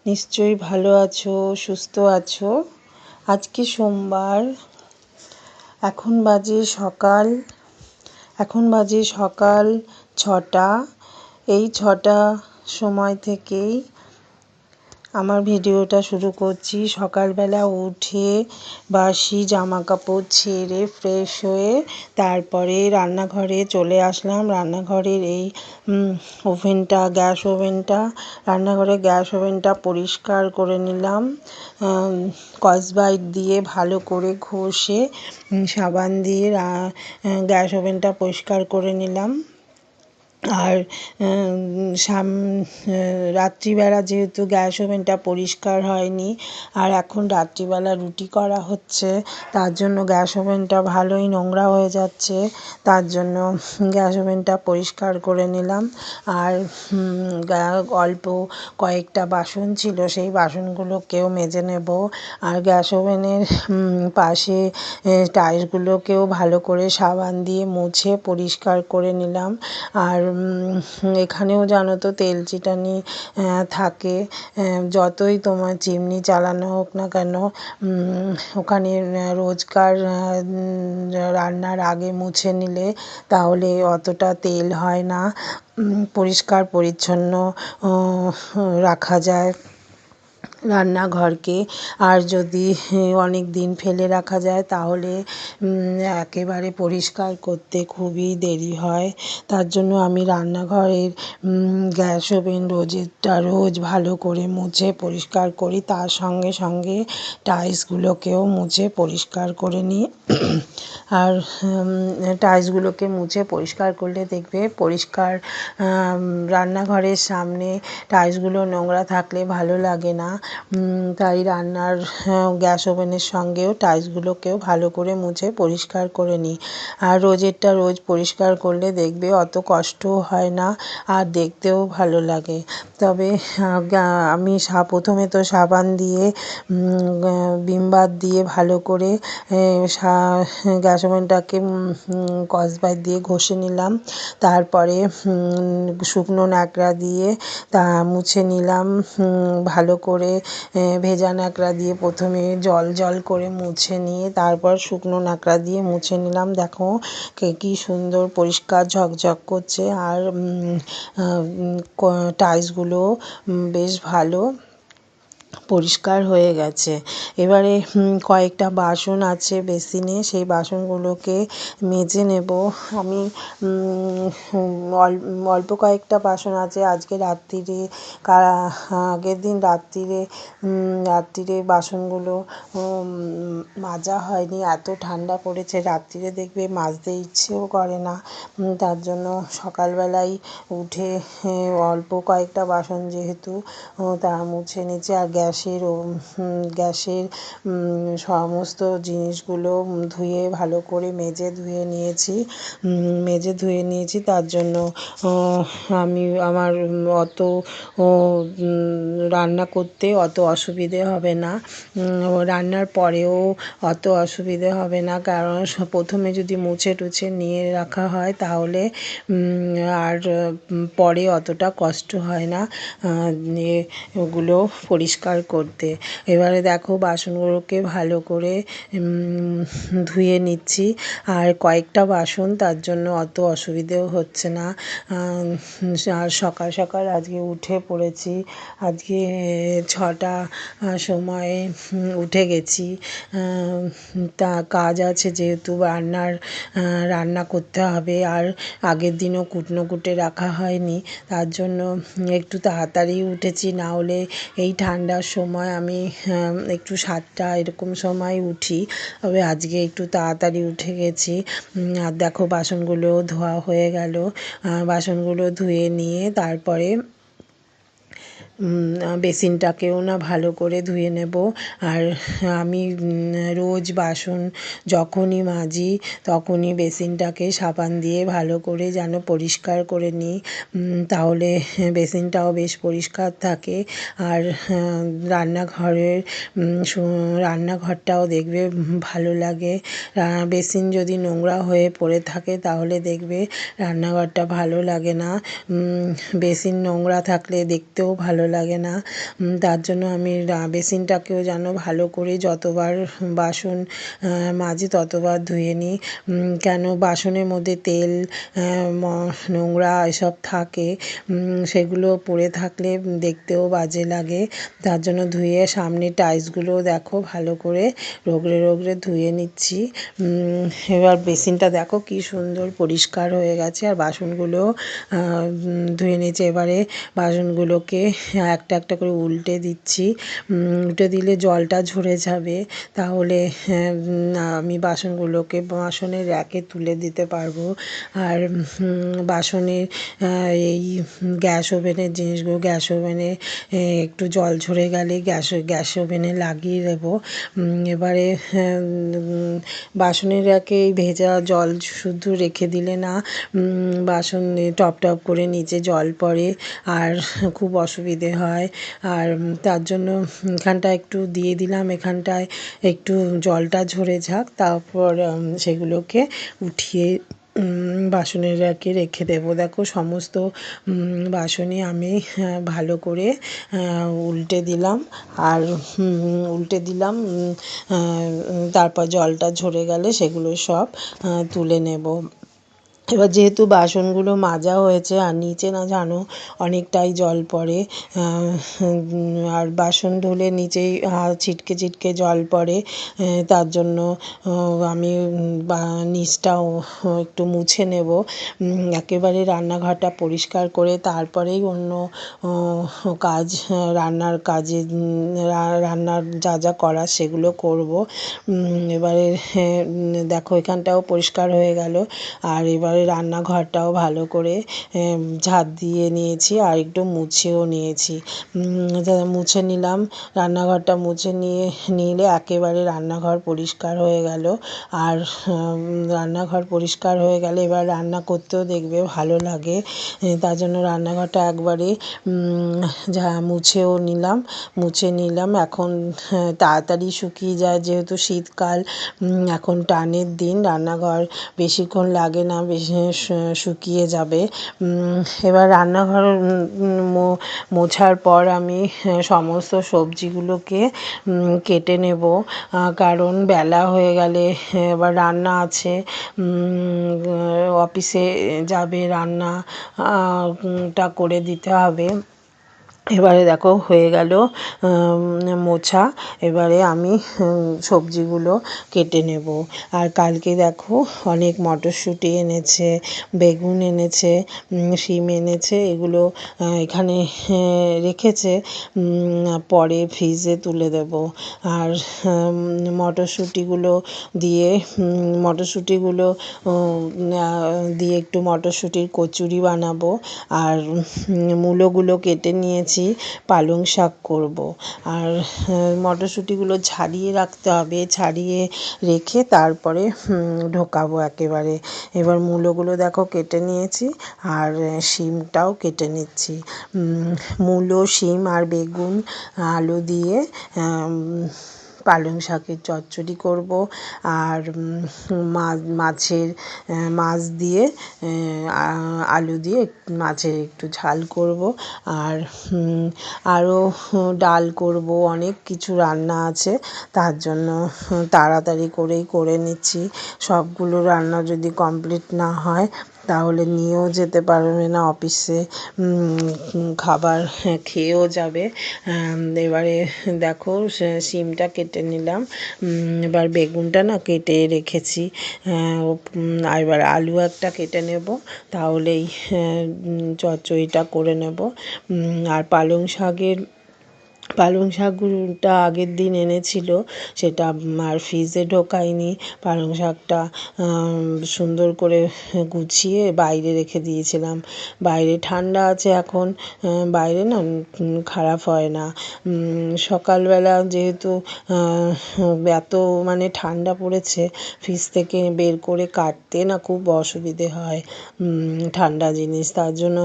নিশ্চয়ই ভালো আছো, সুস্থ আছো। আজকে সোমবার, এখন বাজে সকাল 6টা। এই 6টা সময় থেকেই আমার ভিডিওটা শুরু করছি। সকালবেলা উঠে বাসি জামা কাপড় ছেড়ে ফ্রেশ হয়ে তারপরে রান্নাঘরে চলে আসলাম। রান্নাঘরের এই রান্নাঘরের গ্যাস ওভেনটা পরিষ্কার করে নিলাম। স্কচব্রাইট দিয়ে ভালো করে ঘষে সাবান দিয়ে গ্যাস ওভেনটা পরিষ্কার করে নিলাম। আর রাত্রিবেলা যেহেতু গ্যাস ওভেনটা পরিষ্কার হয়নি, আর এখন রাত্রিবেলা রুটি করা হচ্ছে, তার জন্য গ্যাস ওভেনটা ভালোই নোংরা হয়ে যাচ্ছে। তার জন্য গ্যাস ওভেনটা পরিষ্কার করে নিলাম। আর অল্প কয়েকটা বাসন ছিল, সেই বাসনগুলোকেও মেজে নেব। আর গ্যাস ওভেনের পাশে টাইলসগুলোকেও ভালো করে সাবান দিয়ে মুছে পরিষ্কার করে নিলাম। আর এখানেও জানো তো তেল চিটানি থাকে। যতই তোমার চিমনি চালানো হোক না কেন, ওখানে রোজকার রান্নার আগে মুছে নিলে তাহলে অতটা তেল হয় না, পরিষ্কার পরিচ্ছন্ন রাখা যায় রান্নাঘরকে। আর যদি অনেক দিন ফেলে রাখা যায় তাহলে একেবারে পরিষ্কার করতে খুবই দেরি হয়। তার জন্য আমি রান্নাঘরের গ্যাস ওভেন রোজ ভালো করে মুছে পরিষ্কার করি। তার সঙ্গে সঙ্গে টাইলসগুলোকেও মুছে পরিষ্কার করে নিই। আর টাইলসগুলোকে মুছে পরিষ্কার করলে দেখবে পরিষ্কার, রান্নাঘরের সামনে টাইলসগুলো নোংরা থাকলে ভালো লাগে না। তাই রান্নার গ্যাস ওভেনের সঙ্গেও টাইলসগুলোকেও ভালো করে মুছে পরিষ্কার করে নিই। আর রোজেরটা রোজ পরিষ্কার করলে দেখবে অত কষ্টও হয় না, আর দেখতেও ভালো লাগে। তবে আমি প্রথমে তো সাবান দিয়ে ভিম বার দিয়ে ভালো করে গ্যাস ওভেনটাকে স্কচব্রাইট দিয়ে ঘষে নিলাম। তারপরে শুকনো ন্যাকড়া দিয়ে তা মুছে নিলাম ভালো করে। ভেজা ন্যাকড়া দিয়ে প্রথমে জল করে মুছে নিয়ে তারপর শুকনো ন্যাকড়া দিয়ে মুছে নিলাম। দেখো কি সুন্দর পরিষ্কার ঝকঝক করছে। আর টাইলসগুলো বেশ ভালো পরিষ্কার হয়ে গেছে। এবারে কয়েকটা বাসন আছে বেসিনে, সেই বাসনগুলোকে মেজে নেব। আমি অল্প কয়েকটা বাসন আছে। আজকে রাত্রিরে আগের দিন রাত্রিরে বাসনগুলো মাজা হয়নি, এত ঠান্ডা পড়েছে। রাত্রিরে দেখবে মাজতে ইচ্ছেও করে না। তার জন্য সকালবেলায় উঠে অল্প কয়েকটা বাসন যেহেতু তা মুছে নিচ্ছে। আর গ্যাসের সমস্ত জিনিসগুলো ভালো করে মেজে ধুয়ে নিয়েছি। তার জন্য আমার অত রান্না করতে অত অসুবিধে হবে না। রান্নার পরেও অত অসুবিধে হবে না, কারণ প্রথমে যদি মুছে টুছে নিয়ে রাখা হয় তাহলে আর পরে অতটা কষ্ট হয় না ওগুলো পরিষ্কার করতে। এবারে দেখো বাসনগুলোকে ভালো করে ধুয়ে নিচ্ছি। আর কয়েকটা বাসন, তার জন্য অত অসুবিধেও হচ্ছে না। আর সকাল সকাল আজকে উঠে পড়েছি। আজকে 6টা সময়ে উঠে গেছি। তা কাজ আছে যেহেতু রান্না করতে হবে। আর আগের দিনও কুটনো কুটে রাখা হয়নি, তার জন্য একটু তাড়াতাড়ি উঠেছি। না হলে এই ঠান্ডার সময় আমি একটু 7টা এরকম সময় উঠি, তবে আজকে একটু তাড়াতাড়ি উঠে গেছি। আর দেখো বাসনগুলোও ধোয়া হয়ে গেল। বাসনগুলো ধুয়ে নিয়ে তারপরে বেসিনটাকেও না ভালো করে ধুয়ে নেব। আর আমি রোজ বাসন যখনই মাজি তখনই বেসিনটাকে সাবান দিয়ে ভালো করে যেন পরিষ্কার করে নিই, তাহলে বেসিনটাও বেশ পরিষ্কার থাকে। আর রান্নাঘরের রান্নাঘরটাও দেখবে ভালো লাগে। বেসিন যদি নোংরা হয়ে পড়ে থাকে তাহলে দেখবে রান্নাঘরটা ভালো লাগে না। বেসিন নোংরা থাকলে দেখতেও ভালো লাগে না। তার জন্য আমি বেসিনটাকেও যেন ভালো করে যতবার বাসন মাজি ততবার ধুয়ে নিই। কেন বাসনের মধ্যে তেল নোংরা এসব থাকে, সেগুলো পড়ে থাকলে দেখতেও বাজে লাগে। তার জন্য ধুয়ে সামনের টাইলসগুলোও দেখো ভালো করে রগড়ে রগড়ে ধুয়ে নিচ্ছি। এবার বেসিনটা দেখো কি সুন্দর পরিষ্কার হয়ে গেছে, আর বাসনগুলোও ধুয়ে নিয়েছি। এবারে বাসনগুলোকে একটা একটা করে উল্টে দিচ্ছি। উল্টে দিলে জলটা ঝরে যাবে, তাহলে আমি বাসনগুলোকে বাসনের র্যাকে তুলে দিতে পারবো। আর বাসনের এই গ্যাস ওভেনের জিনিসগুলো, গ্যাস ওভেনে একটু জল ঝরে গেলে গ্যাস ওভেনে লাগিয়ে দেবো। এবারে বাসনের র্যাকে এই ভেজা জল শুধু রেখে দিলে না বাসন টপ টপ করে নিচে জল পড়ে আর খুব অসুবিধে হয়। আর তার জন্য এখানটায় একটু দিয়ে দিলাম, এখানটায় একটু জলটা ঝরে যাক, তারপর সেগুলোকে উঠিয়ে বাসনের র্যাকে রেখে দেবো। দেখো সমস্ত বাসনই আমি ভালো করে উল্টে দিলাম, আর উল্টে দিলাম, তারপর জলটা ঝরে গেলে সেগুলো সব তুলে নেব। এবার যেহেতু বাসনগুলো মাজা হয়েছে আর নিচে না জানো অনেকটাই জল পড়ে, আর বাসন ধুলে নিচেই ছিটকে ছিটকে জল পড়ে, তার জন্য আমি নিচটাও একটু মুছে নেব। একেবারে রান্নাঘরটা পরিষ্কার করে তারপরেই অন্য কাজ, রান্নার কাজে রান্নার যা যা করার সেগুলো করব। এবারে দেখো এখানটাও পরিষ্কার হয়ে গেল, আর এবারে রান্নাঘরটাও ভালো করে ঝাঁট দিয়ে নিয়েছি আর একটু মুছেও নিয়েছি। মুছে নিলাম, রান্নাঘরটা মুছে নিলে একেবারে রান্নাঘর পরিষ্কার হয়ে গেল। আর রান্নাঘর পরিষ্কার হয়ে গেলে এবার রান্না করতেও দেখবে ভালো লাগে। তার জন্য রান্নাঘরটা একবারে মুছেও নিলাম, মুছে নিলাম। এখন তাড়াতাড়ি শুকিয়ে যায়, যেহেতু শীতকাল, এখন টানের দিন, রান্নাঘর বেশিক্ষণ লাগে না, বেশি শুকিয়ে যাবে। এবার রান্নাঘর মোছার পর আমি সমস্ত সবজিগুলোকে কেটে নেব, কারণ বেলা হয়ে গেলে এবার রান্না আছে, অফিসে যাবে, রান্নাটা করে দিতে হবে। এবারে দেখো হয়ে গেল মোছা, এবারে আমি সবজিগুলো কেটে নেব। আর কালকে দেখো অনেক মটরশুঁটি এনেছে, বেগুন এনেছে, শিম এনেছে, এগুলো এখানে রেখেছে, পরে ফ্রিজে তুলে দেব। আর মটরশুঁটিগুলো দিয়ে একটু মটরশুঁটির কচুরি বানাবো। আর মূলোগুলো কেটে নিয়েছি, পালং শাক করব। আর মটরশুঁটিগুলো ছাড়িয়ে রাখতে হবে, ছাড়িয়ে রেখে তারপরে ঢোকাবো একেবারে। এবার মূলোগুলো দেখো কেটে নিয়েছি, আর শিমটাও কেটে নিচ্ছি। মূলো, শিম আর বেগুন আলু দিয়ে পালং শাকের চচ্চড়ি করব। আর মাছ দিয়ে আলু দিয়ে মাছের একটু ঝাল করব। আর আরও ডাল করব, অনেক কিছু রান্না আছে, তার জন্য তাড়াতাড়ি করেই করে নিচ্ছি। সবগুলো রান্না যদি কমপ্লিট না হয় তাহলে নিয়েও যেতে পারবে না অফিসে, খাবার খেয়েও যাবে। এবারে দেখো শিমটা কেটে নিলাম, এবার বেগুনটা না কেটে রেখেছি, এবার আলু একটা কেটে নেব, তাহলেই চচ্চড়িটা করে নেব। আর পালং শাকের পালং শাকটা আগের দিন এনেছিল, সেটা আর ফ্রিজে ঢোকায়নি। পালং শাকটা সুন্দর করে গুছিয়ে বাইরে রেখে দিয়েছিলাম। বাইরে ঠান্ডা আছে এখন, বাইরে না খারাপ হয় না। সকালবেলা যেহেতু এত মানে ঠান্ডা পড়েছে, ফ্রিজ থেকে বের করে কাটতে না খুব অসুবিধে হয় ঠান্ডা জিনিস। তার জন্য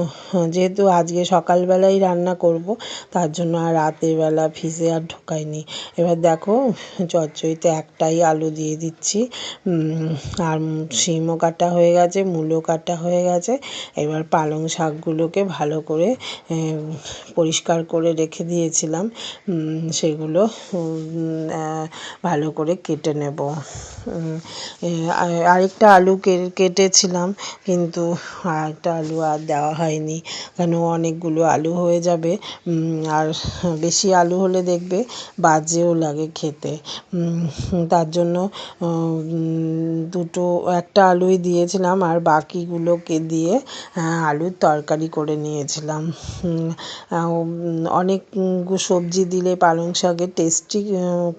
যেহেতু আজকে সকালবেলাই রান্না করব, তার জন্য আর রাতের বেলা ফ্রিজে আর ঢোকাইনি। এবার দেখো চচ্চড়িতে একটাই আলু দিয়ে দিচ্ছি, আর শিমও কাটা হয়ে গেছে, মূলো কাটা হয়ে গেছে। এবার পালং শাকগুলোকে ভালো করে পরিষ্কার করে রেখে দিয়েছিলাম, সেগুলো ভালো করে কেটে নেব। আরেকটা আলু কেটেছিলাম, কিন্তু আরেকটা আলু আর দেওয়া হয়নি, কেন অনেকগুলো আলু হয়ে যাবে। আর বেশি আলু হলে দেখবে বাজেও লাগে খেতে। তার জন্য একটা আলুই দিয়েছিলাম, আর বাকিগুলোকে দিয়ে আলুর তরকারি করে নিয়েছিলাম। অনেক সবজি দিলে পালং শাকের টেস্টই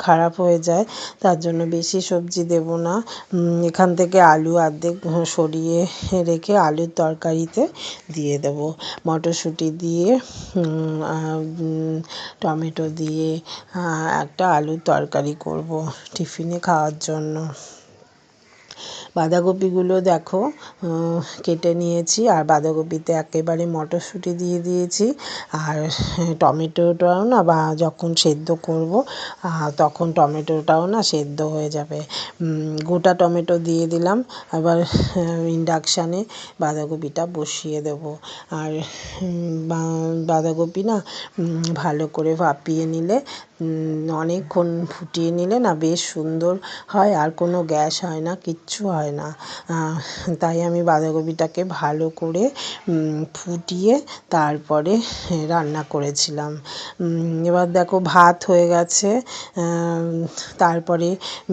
খারাপ হয়ে যায়, তার জন্য বেশি সবজি দেব না। এখান থেকে আলু অর্ধেক সরিয়ে রেখে আলুর তরকারিতে দিয়ে দেব। মটরশুঁটি দিয়ে টমেটো দিয়ে একটা আলুর তরকারি করব টিফিনে খাওয়ার জন্য। বাঁধাকপিগুলো দেখো কেটে নিয়েছি, আর বাঁধাকপিতে একেবারে মটরশুঁটি দিয়ে দিয়েছি। আর টমেটোটাও না যখন সেদ্ধ করব, তখন টমেটোটাও না সেদ্ধ হয়ে যাবে। গোটা টমেটো দিয়ে দিলাম। আবার ইন্ডাকশানে বাঁধাকপিটা বসিয়ে দেব। আর বাঁধাকপি না ভালো করে ভাপিয়ে নিলে, অনেকক্ষণ ফুটিয়ে নিলে না বেশ সুন্দর হয়, আর কোনো গ্যাস হয় না, কিচ্ছু হয় না। তাই আমি বাঁধাকপিটাকে ভালো করে ফুটিয়ে তারপরে রান্না করেছিলাম। এবার দেখো ভাত হয়ে গেছে, তারপরে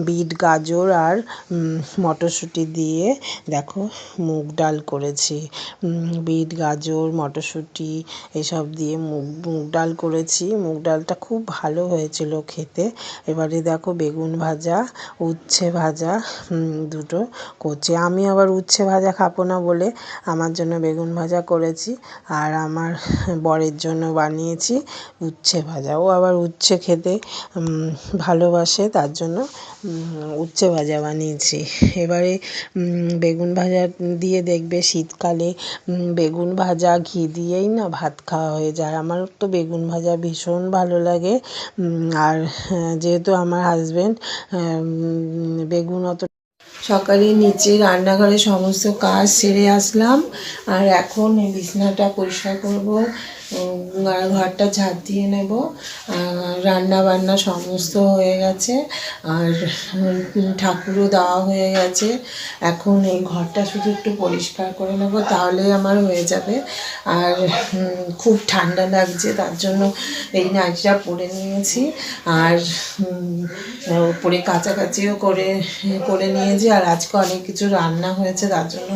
বিট গাজর আর মটরশুঁটি দিয়ে দেখো মুগ ডাল করেছি। বিট গাজর মটরশুঁটি এসব দিয়ে মুগ ডাল করেছি। মুগ ডালটা খুব ভালো হয়েছিল খেতে। এবারে দেখো বেগুন ভাজা, উচ্ছে ভাজা দুটো করছি। আমি আবার উচ্ছে ভাজা খাবো না বলে আমার জন্য বেগুন ভাজা করেছি, আর আমার বরের জন্য বানিয়েছি উচ্ছে ভাজা। ও আবার উচ্ছে খেতে ভালোবাসে, তার জন্য উচ্ছে ভাজা বানিয়েছি। এবারে বেগুন ভাজা দিয়ে দেখবে শীতকালে বেগুন ভাজা ঘি দিয়েই না ভাত খাওয়া হয়ে যায়। আমার তো বেগুন ভাজা ভীষণ ভালো লাগে। আর যেহেতু আমার হাজব্যান্ড বেগুন অত, সকালে নিচে রান্নাঘরে সমস্ত কাজ সেরে আসলাম, আর এখন এই বিছানাটা পরিষ্কার করব, ঘরটা ঝাঁট দিয়ে নেব। রান্না বান্না সমস্ত হয়ে গেছে, আর ঠাকুরও দেওয়া হয়ে গেছে। এখন এই ঘরটা শুধু একটু পরিষ্কার করে নেব, তাহলেই আমার হয়ে যাবে। আর খুব ঠান্ডা লাগছে, তার জন্য এই নাইটিটা পরে নিয়েছি, আর পরে কাচাকাচিও করে নিয়েছি। আর আজকে অনেক কিছু রান্না হয়েছে, তার জন্য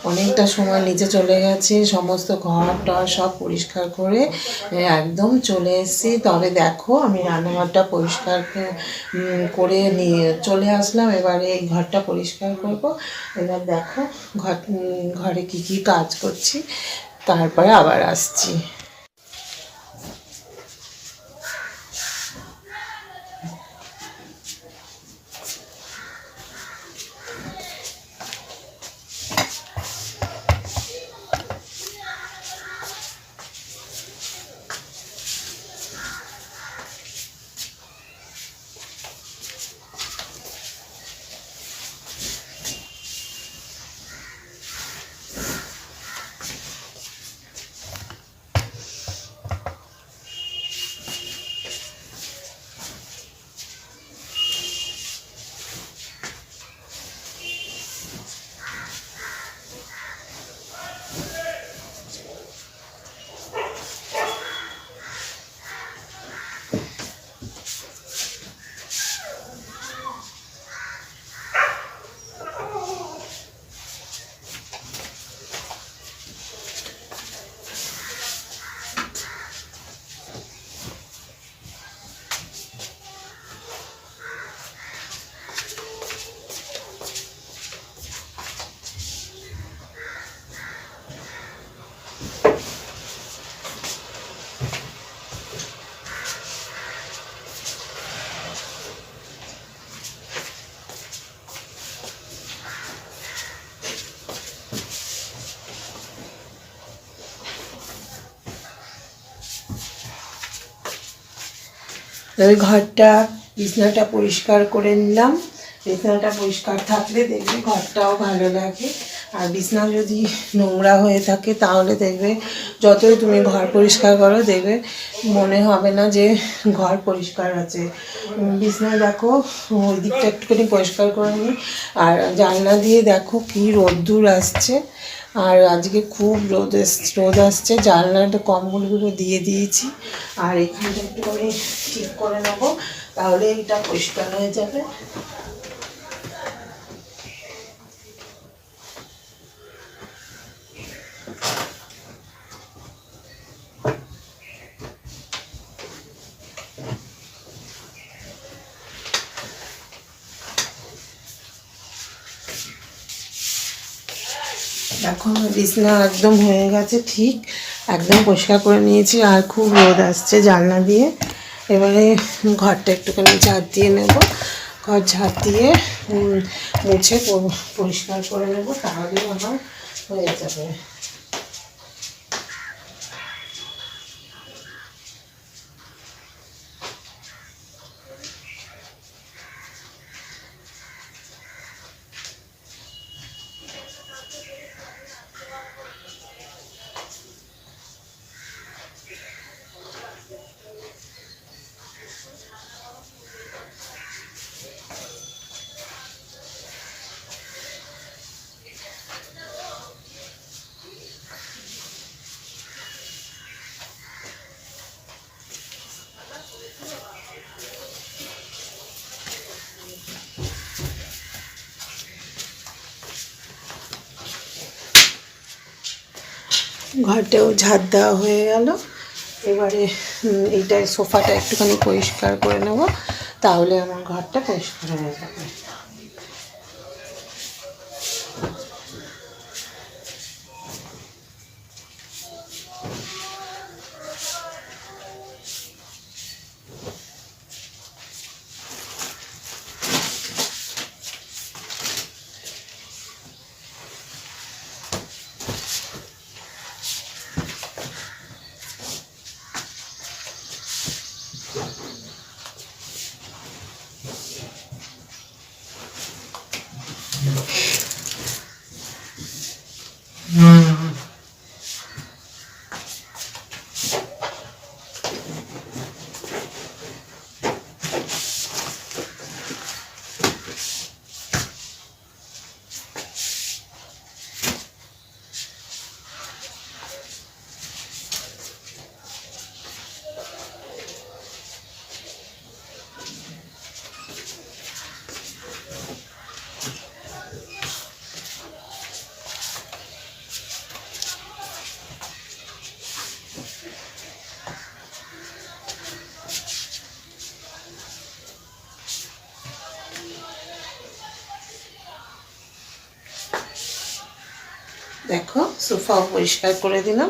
অনেকটা সময় নিচে চলে গেছে। সমস্ত ঘর টর সব পরিষ্কার করে একদম চলে এসেছি। তবে দেখো আমি রান্নাঘরটা পরিষ্কার করে নিয়ে চলে আসলাম। এবারে এই ঘরটা পরিষ্কার করব। এবার দেখো ঘরে কি কি কাজ করছি, তারপরে আবার আসছি। ওই ঘরটা বিছানাটা পরিষ্কার করে নিলাম। বিছানাটা পরিষ্কার থাকলে দেখবে ঘরটাও ভালো লাগে। আর বিছানা যদি নোংরা হয়ে থাকে তাহলে দেখবে যতই তুমি ঘর পরিষ্কার করো দেখবে মনে হবে না যে ঘর পরিষ্কার আছে। বিছানা দেখো ওই দিকটা একটুখানি পরিষ্কার করে নিই। আর জানলা দিয়ে দেখো কি রোদ্দুর আসছে। আর আজকে খুব রোদ আসছে, জানলাটা কম্বলগুলো দিয়ে দিয়েছি। আর এখানটা একটুখানি ঠিক করে নেবো, তাহলে এটা পরিষ্কার হয়ে যাবে। দেখো বিছানা একদম হয়ে গেছে, ঠিক একদম পরিষ্কার করে নিয়েছি। আর খুব রোদ আসছে জানলা দিয়ে। এবারে ঘরটা একটুখানি ঝাড় দিয়ে নেব। ঘর ঝাড় দিয়ে মুছে পরিষ্কার করে নেব, তাহলে আমার হয়ে যাবে। ঘরটাও ঝাড় দেওয়া হয়ে গেল। এবারে এইটা সোফাটা একটুখানি পরিষ্কার করে নেব, তাহলে আমার ঘরটা পরিষ্কার হয়ে যাবে। দেখো সোফাও পরিষ্কার করে দিলাম।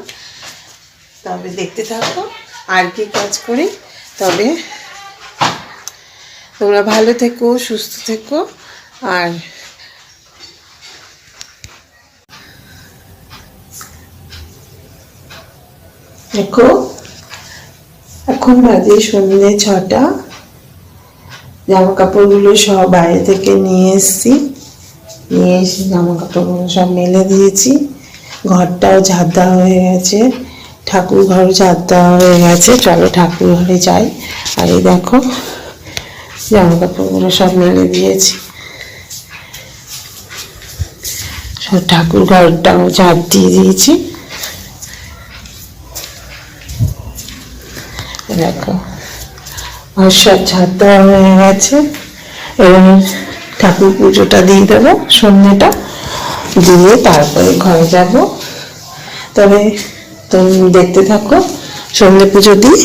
তবে দেখতে থাকো আর কি কাজ করি। তবে তোমরা ভালো থেকো, সুস্থ থেকো। আর দেখো এখন বাজে সন্ধ্যে 6টা। জামা কাপড়গুলো সব বাইরে থেকে নিয়ে এসে জামা কাপড়গুলো সব মেলে দিয়েছি। ঘরটাও ঝাড় দেওয়া হয়ে গেছে, ঠাকুর ঘর ঝাড় দেওয়া হয়ে গেছে। চলো ঠাকুর ঘরে যাই। আর এই দেখো জামা কাপড়গুলো সব মেলে দিয়েছি, সব ঠাকুর ঘরটাও ঝাড় দিয়ে দিয়েছি। দেখো আর সব ঝাড় দেওয়া হয়ে গেছে। এবং ঠাকুর পুজোটা দিয়ে দেবো, সন্ধ্যেটা দিয়ে তারপরে ঘরে যাব। তবে তুমি দেখতে থাকো, সন্ধ্যে পুজো দিই।